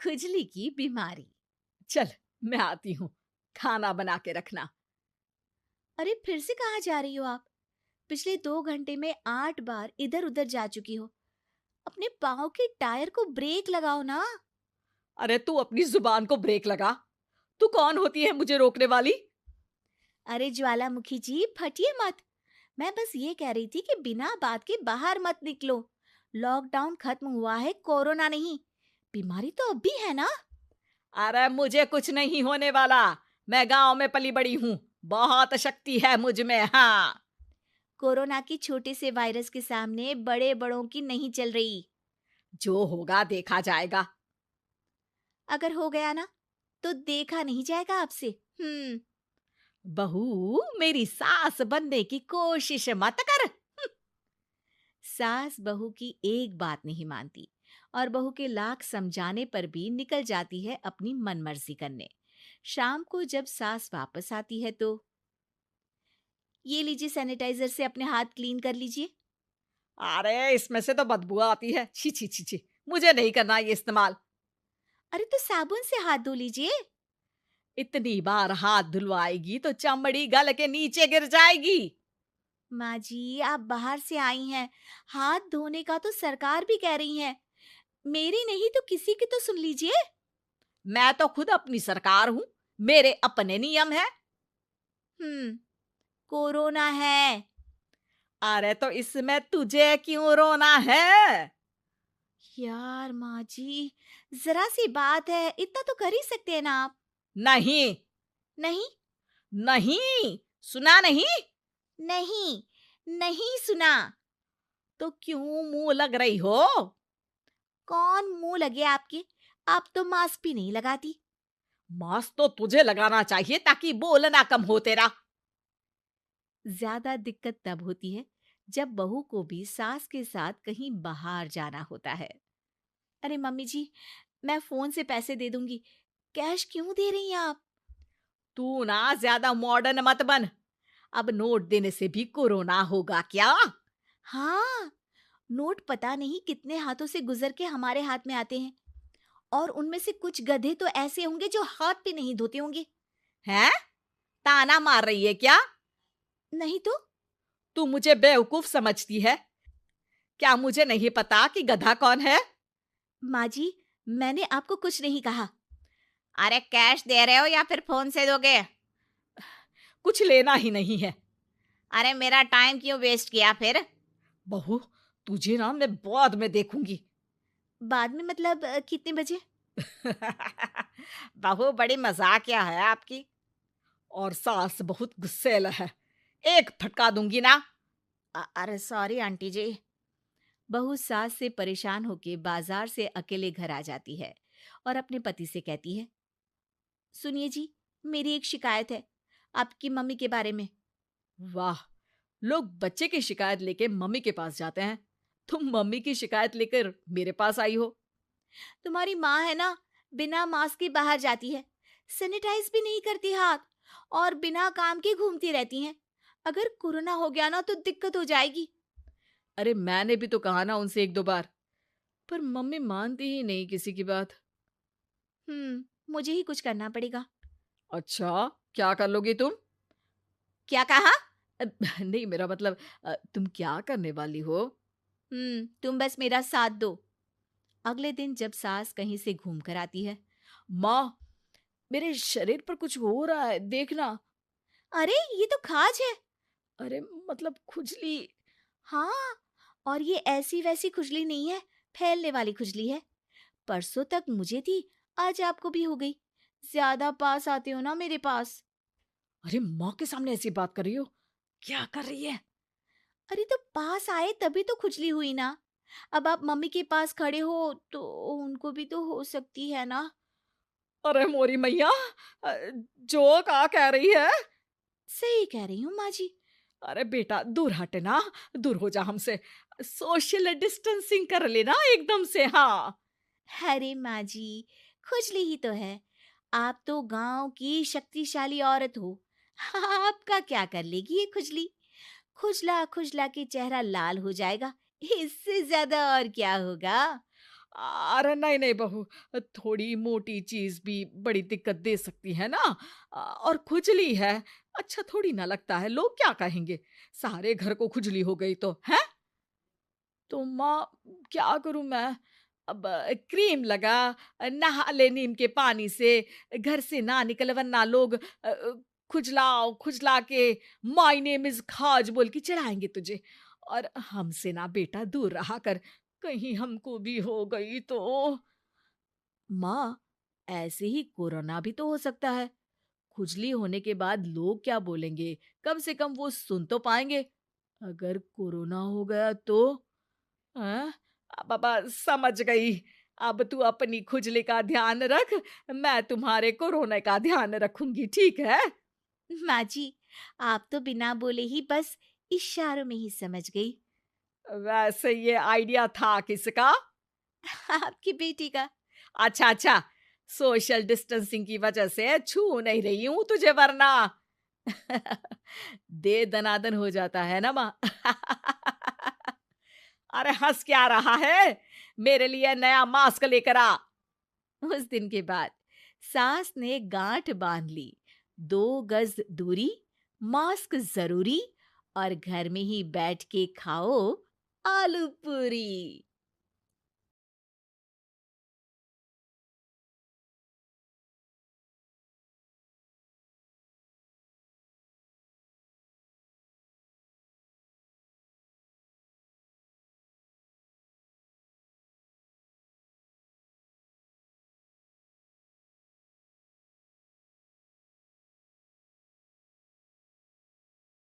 खुजली की बीमारी। चल, मैं आती हूँ, खाना बना के रखना। अरे फिर से कहाँ जा रही हो आप? पिछले 2 घंटे में 8 बार इधर उधर जा चुकी हो। अपने पाँव के टायर को ब्रेक लगाओ ना। अरे तू अपनी जुबान को ब्रेक लगा। तू कौन होती है मुझे रोकने वाली? अरे ज्वालामुखी जी, फटिए मत। मैं बस ये कह रही थी कि बिना बात के बाहर मत निकलो। लॉकडाउन खत्म हुआ है, कोरोना नहीं। बीमारी तो अब भी है ना। अरे मुझे कुछ नहीं होने वाला। मैं गांव में पली बड़ी हूँ। बहुत शक्ति है मुझ में, हाँ। कोरोना की छोटे से वायरस के सामने बड़े बड़ों की नहीं चल रही। जो होगा देखा जाएगा। अगर हो गया ना, तो देखा नहीं जाएगा आपसे। हम्म। बहू, मेरी सास बनने की कोशिश मत कर। सास बहू की एक बात नहीं मानती और बहू के लाख समझाने पर भी निकल जाती है अपनी मनमर्जी करने। शाम को जब सास वापस आती है तो, ये लीजिए सैनिटाइजर से अपने हाथ क्लीन कर लीजिए। अरे इसमें से तो बदबू आती है। छी छी छी छी। मुझे नहीं करना ये इस्तेमाल। अरे तो साबुन से हाथ धो लीजिए। इतनी बार हाथ धुलवाएगी तो चमड़ी गल के नीचे गिर जाएगी। माँ जी, आप बाहर से आई हैं, हाथ धोने का तो सरकार भी कह रही है। मेरी नहीं तो किसी की तो सुन लीजिए। मैं तो खुद अपनी सरकार हूँ। मेरे अपने नियम है। हम्म। कोरोना है। अरे तो इसमें तुझे क्यों रोना है? यार माँ जी, जरा सी बात है, इतना तो कर ही सकते हैं ना आप। नहीं। नहीं। नहीं, सुना नहीं? नहीं। नहीं सुना। तो क्यों मुंह लग रही हो? कौन मुंह लगे आपके? आप तो मास्क भी नहीं लगाती। मास्क तो तुझे लगाना चाहिए ताकि बोलना कम हो तेरा। ज्यादा दिक्कत तब होती है जब बहू को भी सास के साथ कहीं बाहर जाना होता है। अरे मम्मी जी, मैं फोन से पैसे दे दूंगी। कैश क्यों दे रही हैं आप? तू ना ज्यादा मॉडर्न मत बन। अब नोट देने से भी कोरोना होगा क्या? हाँ, नोट पता नहीं कितने हाथों से गुजर के हमारे हाथ में आते हैं, और उनमें से कुछ गधे तो ऐसे होंगे जो हाथ भी नहीं धोते होंगे। हैं? ताना मार रही है क्या? नहीं तो। तू मुझे बेवकूफ समझती है? क्या मुझे नहीं पता कि गधा कौन है? माँ जी, मैंने आपको कुछ नहीं कहा। अरे कैश दे रहे हो या फिर फोन से दोगे? कुछ लेना ही नहीं है। अरे मेरा टाइम क्यों वेस्ट किया फिर? बहू, तुझे ना मैं बाद में देखूंगी। बाद में मतलब कितने बजे? बहू बड़ी मजाकिया है आपकी। और सास बहुत गुस्सैल है। एक फटका दूंगी ना। अरे सॉरी आंटी जी। बहू सास से परेशान होके बाजार से अकेले घर आ जाती है और अपने पति से कहती है, सुनिए जी, मेरी एक शिकायत है आपकी मम्मी के बारे में। वाह, लोग बच्चे की शिकायत लेके मम्मी के पास जाते हैं। तुम मम्मी की शिकायत लेकर मेरे पास आई हो। तुम्हारी माँ है ना, बिना मास्क के बाहर जाती है, सैनिटाइज भी नहीं करती हाथ, और बिना काम के घूमती रहती हैं। अगर कोरोना हो गया ना तो दिक्कत हो जाएगी। अरे मैंने भी तो कहा ना उनसे एक दो बार, पर मम्मी मानती ही नहीं किसी की बात। मुझे ही कुछ करना पड़ेगा। अच्छा, क्या कर लोगी तुम? क्या कहा? अ, नहीं, मेरा मतलब तुम क्या करने वाली हो? तुम बस मेरा साथ दो। अगले दिन जब सास कहीं से घूम कर आती है, माँ, मेरे शरीर पर कुछ हो रहा है, देखना। अरे ये तो खाज है। अरे मतलब खुजली। हाँ, और ये ऐसी वैसी खुजली नहीं है, फैलने वाली खुजली है। परसों तक मुझे थी, आज आपको भी हो गई। ज्यादा पास आते हो ना मेरे पास। अरे माँ के सामने ऐसी बात कर रही हो? क्या कर रही है? अरे तो पास आए तभी तो खुजली हुई ना। अब आप मम्मी के पास खड़े हो तो उनको भी तो हो सकती है ना। अरे मोरी मैया, अ, जो का कह रही है? सही कह रही हूँ माँ जी। अरे बेटा, दूर हट ना। दूर हो जा हमसे। सोशल डिस्टेंसिंग कर लेना एकदम से, हाँ। अरे माँ जी, खुजली ही तो है। आप तो गांव की शक्तिशाली औरत हो। आपका क्या कर लेगी ये खुजली? खुजला खुजला के चेहरा लाल हो जाएगा। इससे ज्यादा और क्या होगा? अरे नहीं नहीं बहू, थोड़ी मोटी चीज भी बड़ी दिक्कत दे सकती है ना। और खुजली है, अच्छा थोड़ी ना लगता है, लोग क्या कहेंगे, सारे घर को खुजली हो गई तो है। तो माँ, क्या करूं मैं? अब क्रीम लगा, नहा ले नीम के पानी से, घर से ना निकल वरना लोग खुजलाओ खुजला के माय नेम इज खाज बोल के चढ़ाएंगे तुझे। और हमसे ना बेटा दूर रहा कर, कहीं हमको भी हो गई तो। माँ, ऐसे ही कोरोना भी तो हो सकता है। खुजली होने के बाद लोग क्या बोलेंगे, कम से कम वो सुन तो पाएंगे। अगर कोरोना हो गया तो? हाँ, बाबा समझ गई। अब तू अपनी खुजली का ध्यान रख, मैं तुम्हारे कोरोना का ध्यान रखूंगी, ठीक है? माँ जी, आप तो बिना बोले ही बस इशारों में ही समझ गई। वैसे ये आइडिया था किसका? आपकी बेटी का। अच्छा अच्छा, सोशल डिस्टेंसिंग की वजह से छू नहीं रही हूं तुझे वरना। दे दनादन हो जाता है ना माँ। अरे हंस क्या रहा है, मेरे लिए नया मास्क लेकर आ। उस दिन के बाद सास ने गांठ बांध ली। 2 गज दूरी, मास्क जरूरी, और घर में ही बैठ के खाओ आलू पूरी।